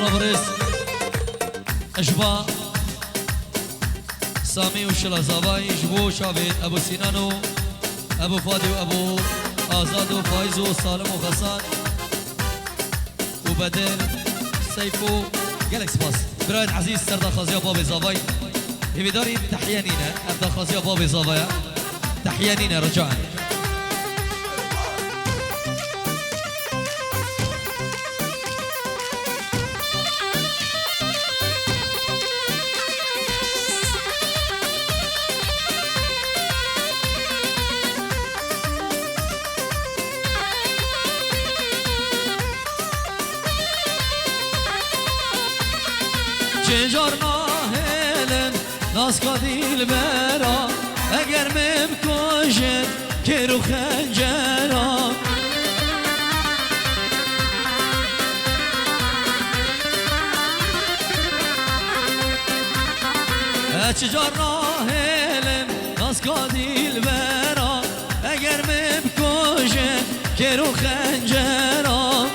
برس اجبا سامي وشلازاوي جبو شافيد ابو سينانو ابو فادي وابو آزاد وفايز وسالم وغسان وبدر سيفو قالك سباس برايد عزيز سردار خازيا بابي زافاي هبداري تحيانينا سردار خازيا بابي زافايا تحيانينا رجعنا چجارنا هلن ناز کدیل برا اگر ممکوشن که رو خنجرا چجارنا هلن ناز کدیل برا اگر ممکوشن که رو خنجرا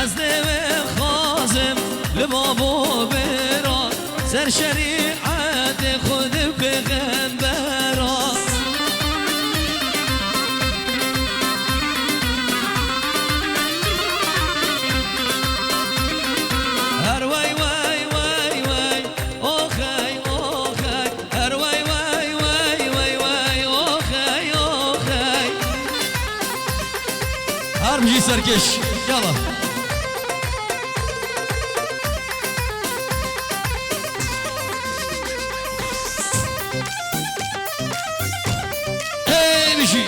از دم خازم لبابو برا سر شریعت خود پیغمبرا هر وای وای وای وای اوخی اوخی هر وای وای وای وای وای اوخی اوخی هر بجی سرکش یالا بشی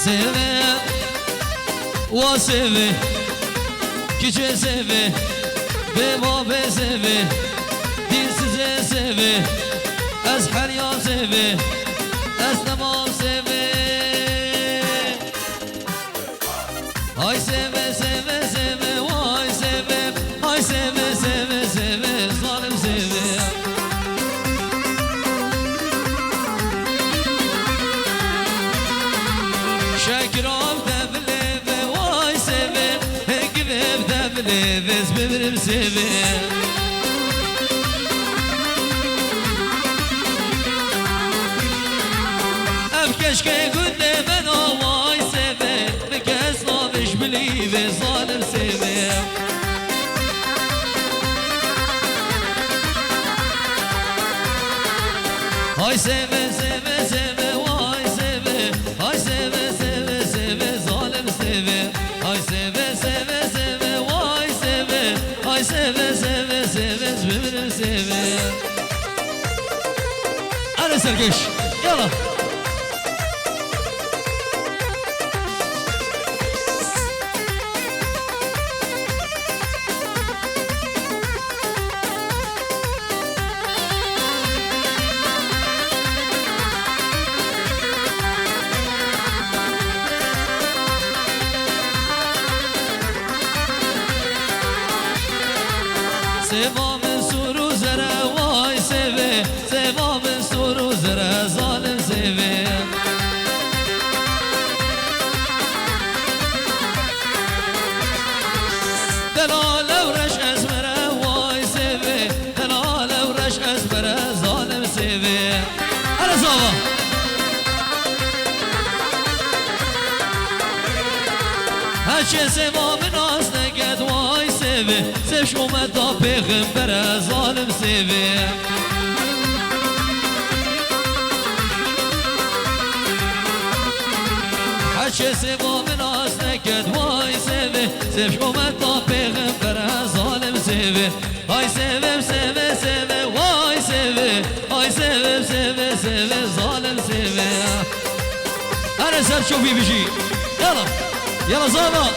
سوه و سوه کچه سوه به باب سوه دینسیز سوه از حریام سوه از تمام سوه های سوه سوه سوه وای سوه های سوه سوه سوه ظالم سوه شکرام دبله به وای سوه هنگیم دبله بز ببرم سوه اب کشکه گنده من وای سوه بکس نامش بلی به ظالم سوه های سوه سوه سوه وای سوه های سوه سوه سوه ظالم سوه های سوه سوه سوه وای سوه های سوه سوه سوه ببینم سوه آره سرکش یالا سوام سرو زره وای سوه سوام سرو زره ظالم سوه دلال ورش اسمره وای سوه دلال ورش اسمره ظالم سوه هر زاوا هرچه سوام ناز نگد وای سوه سفش اومد تا پیغمبر ظالم سوه هرچه سبا من از نکد وای سوه سف شومد تا پیغمبر ظالم سوه های سوه سوه سوه وای سوه های سوه سوه سوه ظالم سوه هر سر شوفی بشی يلا يلا زابا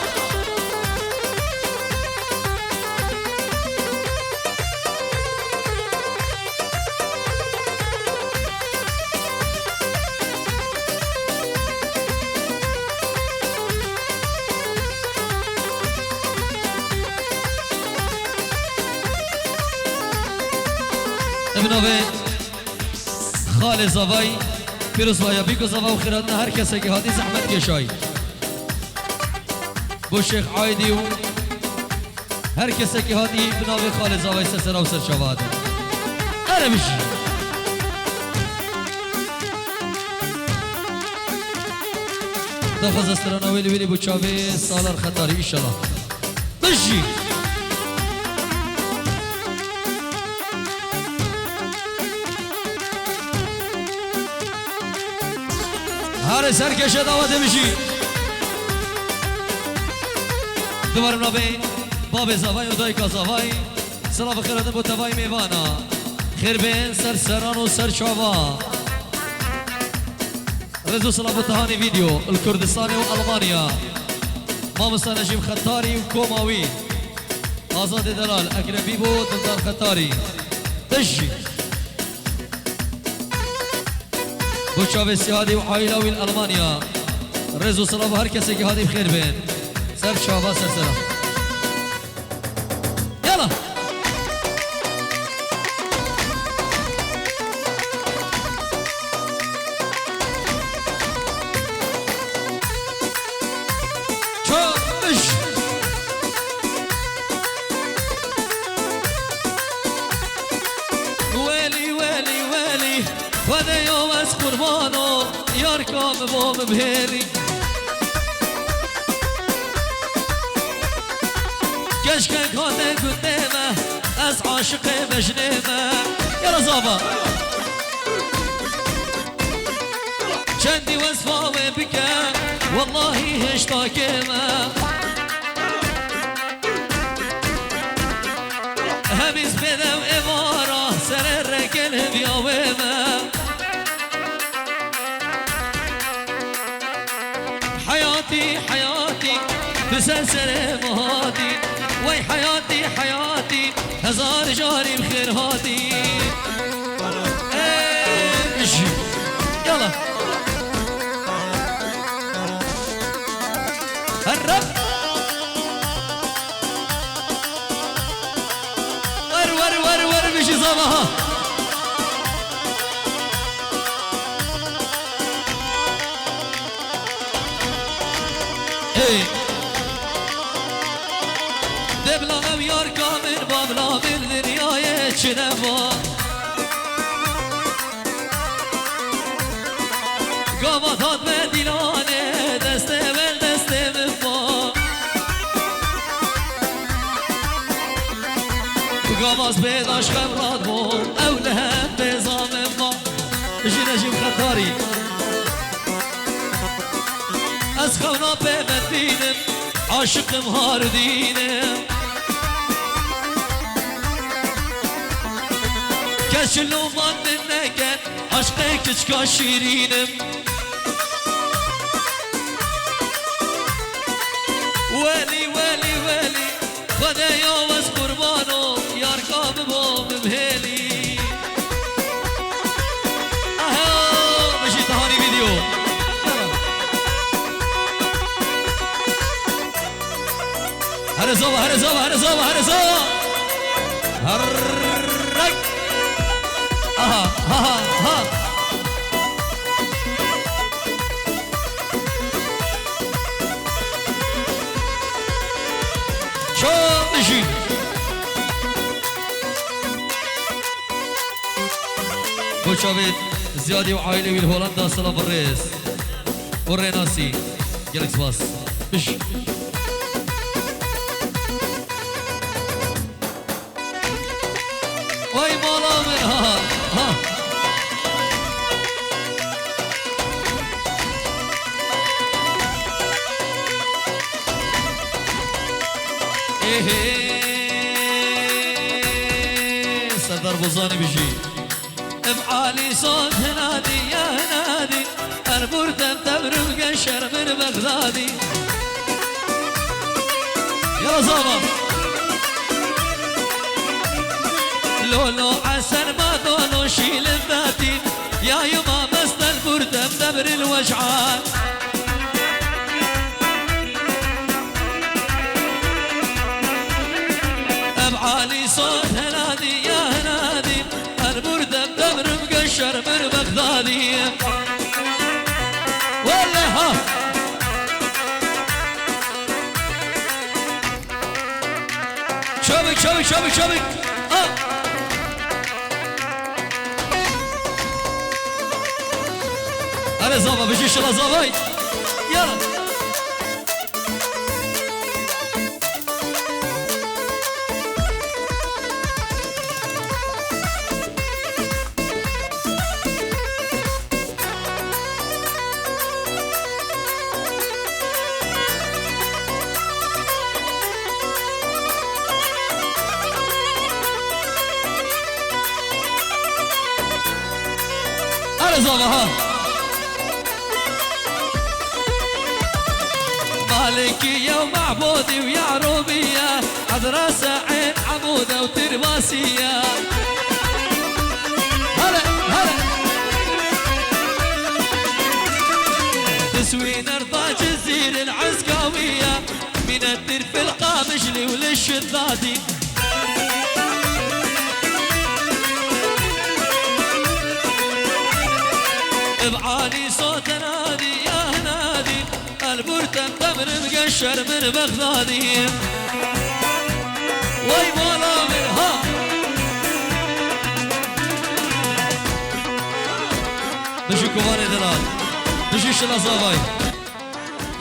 ابنوه خال زوای پیروز بایا بیکو زوا و خیراتنا هر کسی که هادی زحمت کشای بو شیخ عایدی و هر کسی که هادی بناوی خال زوای سسرا و سرشواده اره بشی دخواز استرانا ویلی ویلی بو چاوی سالار خطاری ایشالا بشی هر سرکشه دعوت میشی دوباره نبی باب زوای و دایکا زوای سلام خیرات با توای میوانا خیر بین سر سران و سر چاوا رزو سلام تهانی ویدیو الکردستان و المانیا ما مستنجیم خطاری و کوماوی آزاد دلال اقربی بود دلدار خطاری تشی بوچاوی سیادی و عائلاوی المانیا رزو سلام هر کسی که هادی بخیر بین سر شابا سر سلام يلا شوش ويلي ويلي ويلي وذا يوم از قربانو یار کام بام بهری کشکن کانه گندمه از عاشق مجنمه یلا زابا چندی وصفاوه بکه والله هشتاکمه همیز بدم امارا سر رکل بیاومه حياتي حياتي بسلسلة مهاتي وي حياتي حياتي هزار جاري بخير هاتي ايش يلا هرب ور ور ور ور مشي صباها دبلانم یار کامل بابلا من دنیای چنوا گاماتات به دیلانه دسته بل دسته بفا گاماز بیداش خبرات بو اوله هم بزام ما جنجیم خطاری از خونا پیمت بینم عاشقم هار دینم کشلو من نکن عشق کچکا شیرینم ولی ولی ولی خدا یوم از قربانو یار کام بام بهلی اهو بشی تهانی ویدیو هر زوا هر زوا هر زوا هر زوا هر رک آها ها ها شو بشي بوشاويت زيادي وعائلة والهولندا سلام الرئيس والريناسي جالكس باص بش وای مالا من ها صدر بوزاني بيجي بعالي صوت هنادي يا هنادي البردة تمر مقشر من بغدادي يا زبا لولو عسل ما دولو شيل الذاتي يا يما مسنا البردة مدبر الوجعان بعالي صوت هنادي يا هنادي البردة مدبر مقشر من بغدادي ولا ها شبك شبك شبك شبك هلا زابا بيجي شلا زاباي يلا زبها مالكية ومعبودي ويا عروبية عذراسة عين عمودة وترباسية هلا هلا تسوين ارضى جزير العزقاوية من الدرب القامشلي وللشدادي بعالي صوت نادي يا نادي البرتم تمر مقشر من بغدادي وي مولا من ها دشي كواني دلال دشي شلا زاباي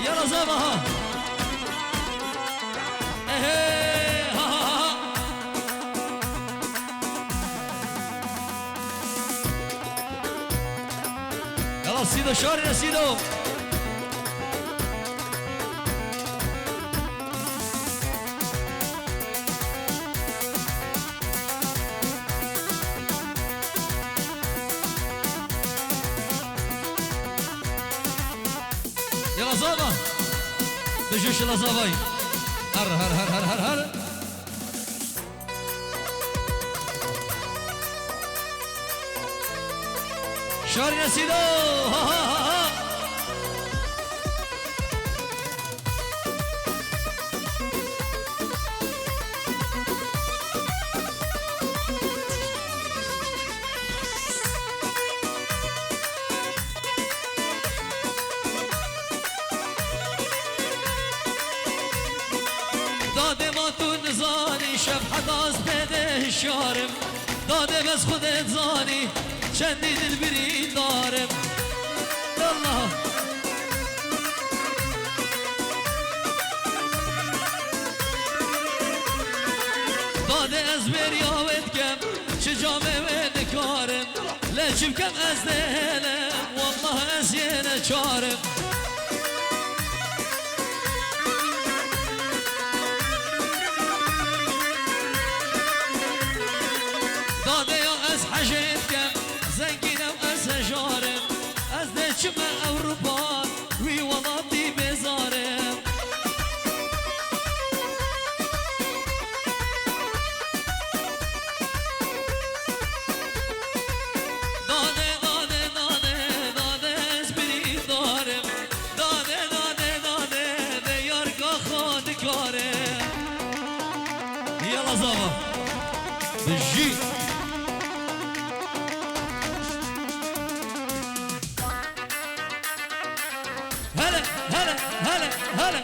يلا زابا ها ايه ها ها ها يلا سيدو شاري يا سيدو يلا زابا دشوش يلا زاباي هر هر هر هر هر هر شاري يا سيدو ها ها ها ها داده ما تو نزانی شب حداز بده شارم داده بس خودت زانی چندی دل بری دارم الله داده از بریاوت کم چه جامه و نکارم لچم کم از دهلم والله از یه نچارم داده یا از حشت کم زنگینم از هجارم از دچم اروپا وی وضعی بزارم داده داده داده داده از بری دارم داده داده داده بیارگا خود کارم یلا زابا بجی هلا هلا هلا هلا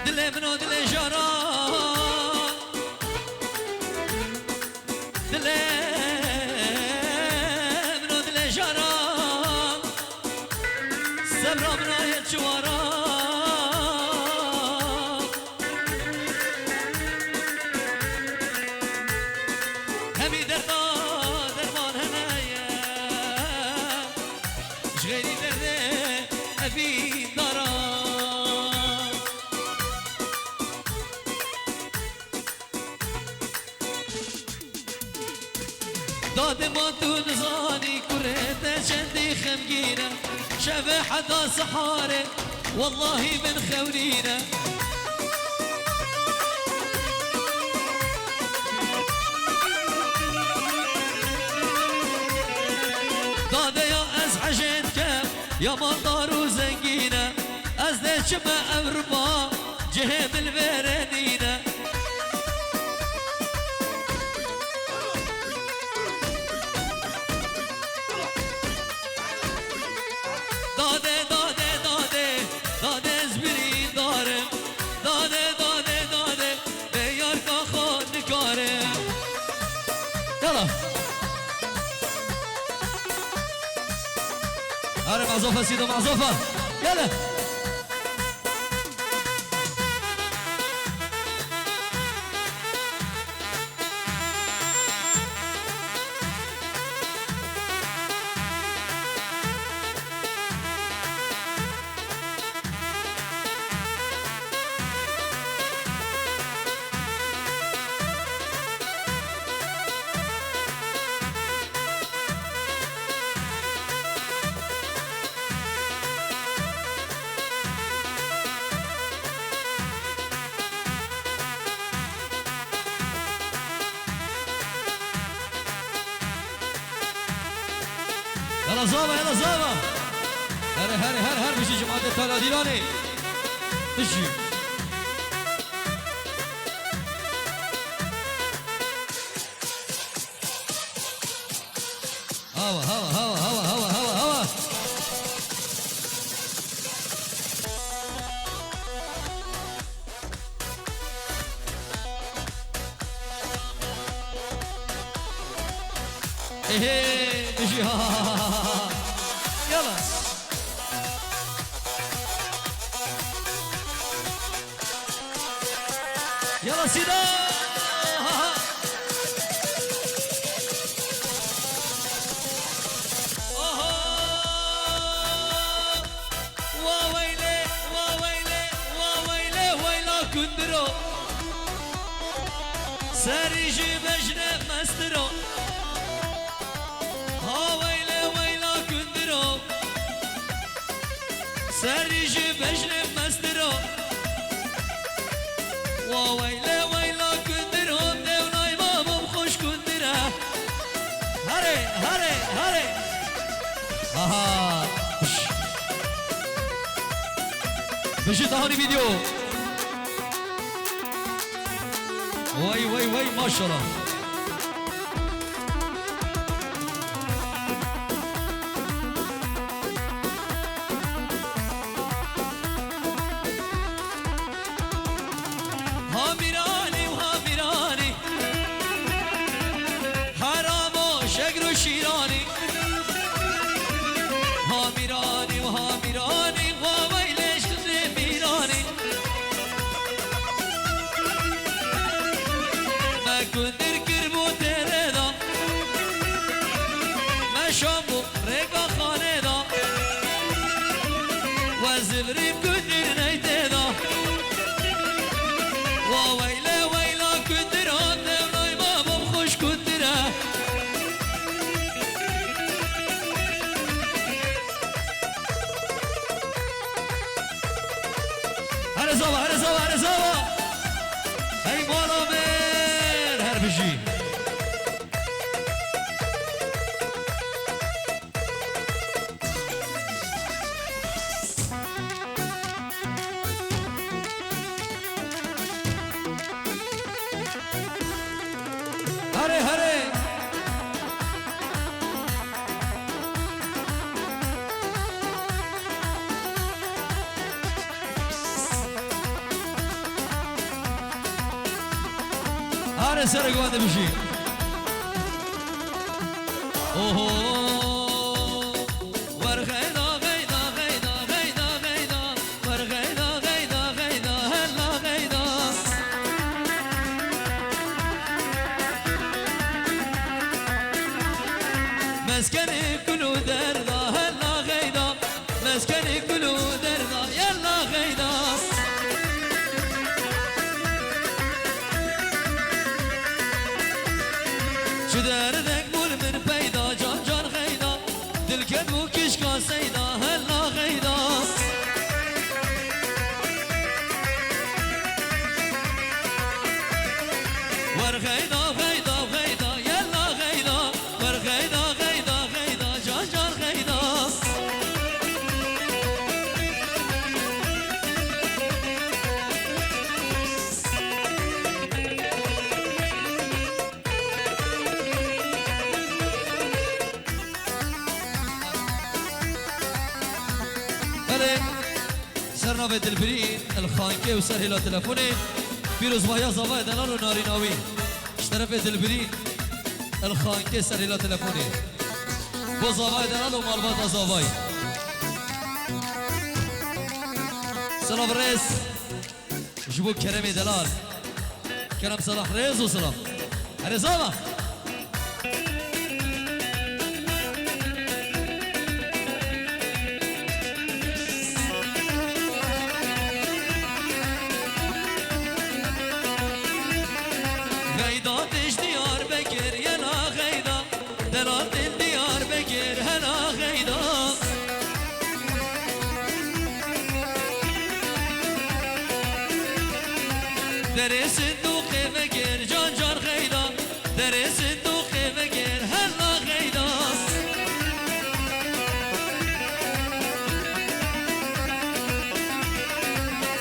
دل منو دل جاران دل منو دل جاران سبرا منو جواران داد ما تو نزاني كرهت جندي خمقينا شبه حدا سحارة والله من خورينا داد يا از عجين كم يا مطار وزنقينا از ديش ما أوربا جهب البردينا داده داده داده داده زبری دارم داده داده داده بیار که خود نکارم یلا آره معزوفه سیدو معزوفه یلا يلا زابا يلا زابا هري هري هري هري بشي جماعة التالا ديلاني بشي هوا هوا هوا هوا هوا هوا هوا ايه بشي يلا يلا سيدا وويلي وويلي وويلي ويلا كندرو سريجي بجنة مسترو سريجي بجنب مسترو وويلا ويلا كندرو دولاي بابم خوش كندره هري هري هري اها بشي تهاني فيديو وي وي وي ما شاء الله هاميراني وهاميراني حرامو شقر وشيراني هاميراني وهاميراني وويلش تزميراني ما كندر كربو تردا ما شامبو ريقا خانه دا وزبري كندر نيته وويلا ويلا كندرة دولاي بابم خوش كندرة هر زوا هر زوا هر زوا هاي مالا مير هر بجي هري هري هري سرق وانا بشي اوهو ورغيدا غيدا غيدا غيدا غيدا ورغيدا غيدا غيدا هلا غيدا مسكني كلو دردا هلا غيدا مسكني كلو دردا يلا غيدا شو دردك بول من ور غیدا غیدا غیدا یلا غیدا ور غیدا غیدا غیدا جان جان غیدا سرناوه دلبرین الخانکه و سر هلا تلفونه پیروز بایا زوای دلال و ناریناوی اشترف دلبرین الخانکه سر هلا تلفونه با زوای دلال و مالبات زوای سلام رئیس جبو کرم دلال کرم صلاح رئیس و سلام رزاما غیدا دش دیار بگیر یلا غیدا دلال دل دیار بگیر هلا غیدا در صندوق بگیر جان جان غیدا در صندوق بگیر هلا غیدا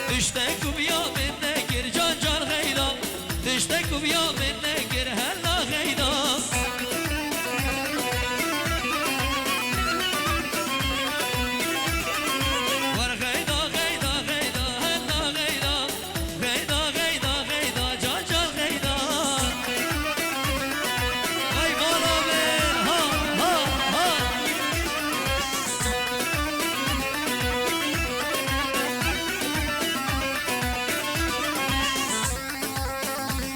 دشتک و بیا من نگیر جان جان غیدا دشتک و بیا من نگیر هلا غیدا ور غیدا غیدا غیدا هلا غیدا غیدا غیدا غیدا جان جان غیدا ای بالا بر ها ها ها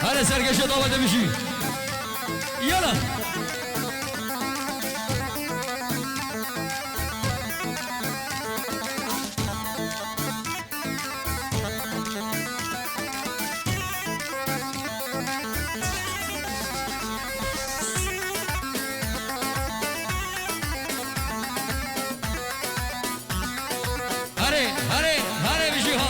هر سرگشت آمده میشی یالا هره هره هره میشی ها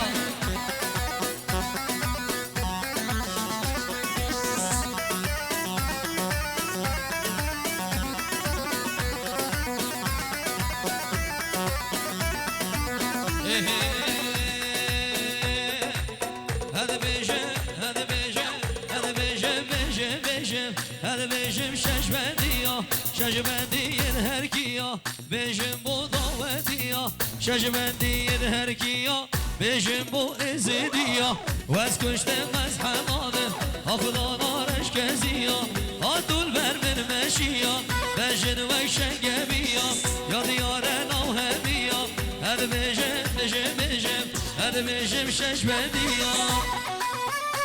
هذا بيجم هذا بيجم هذا بيجم بيجم بيجم هذا بيجم شش بندية شش بندية هركية بيجم بوضواتية شش بندية هركية بيجم بو ازدية واسكشت مسح ناظر اخذ نارش كزية هاتول بر من ماشية بجن وشنقبية يا ديار الوهمية هذا بيجم بيجم بيجم هذا بيجم شش بندية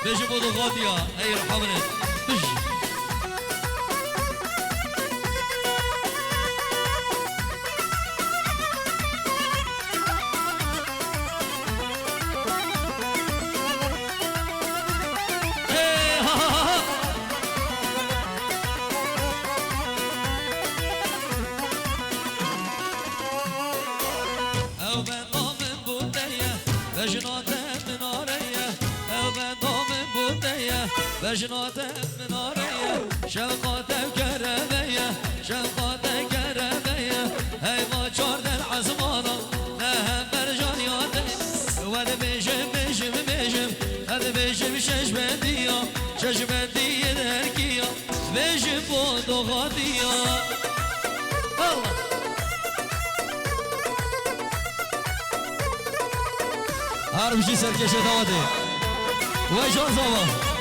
بيجم بوضواتية اي رحمنا بيجم او من نامم بودیه بجناتم مناریه او من نامم بودیه بجناتم مناریه شوقاتم کرمیه شوقاتم کرمیه ای ما چاردن عزمانا نه هم برجان یاده ود بیشم بیشم بیشم هد بیشم شش بندیا شش بندیه درکیا بیشم بود و غادیا الله هر بشی سرکشه داده و جان زوا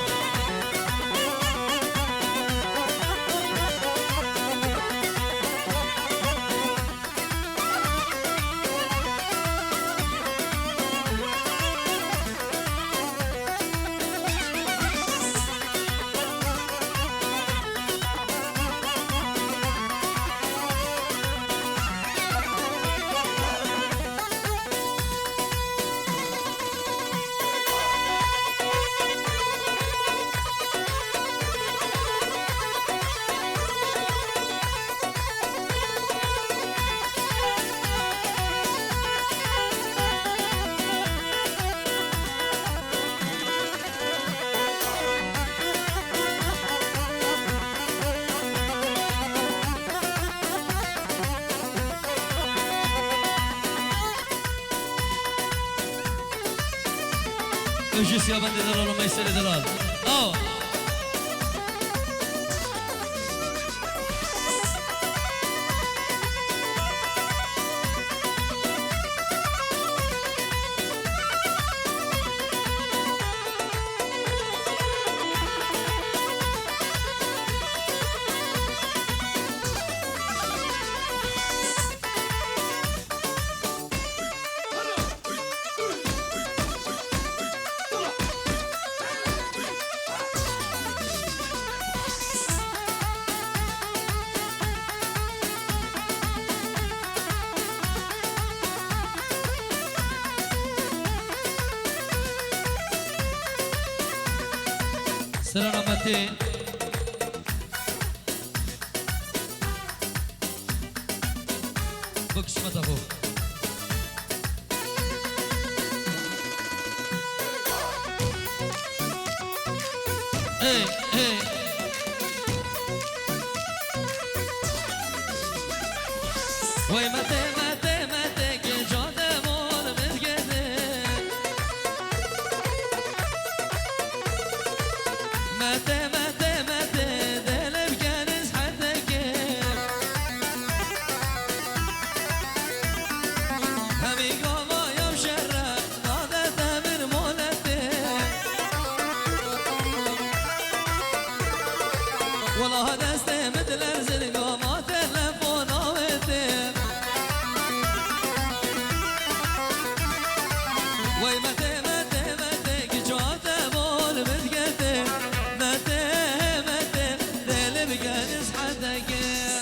اجلس يا بندي دلال وما يصير دلال سلامتي بكش متفو ايه ايه وي متى متى متى كي جودة مول متقدم متى متى متى دلب جالس حتى كيف همي قوما يوم شرع نادى تامر مولته والله دسته مثل ارزل قوما تلفون اوته وي متى متى متى كي جودة مول متقدم متى متى دلب جالس حتى كيف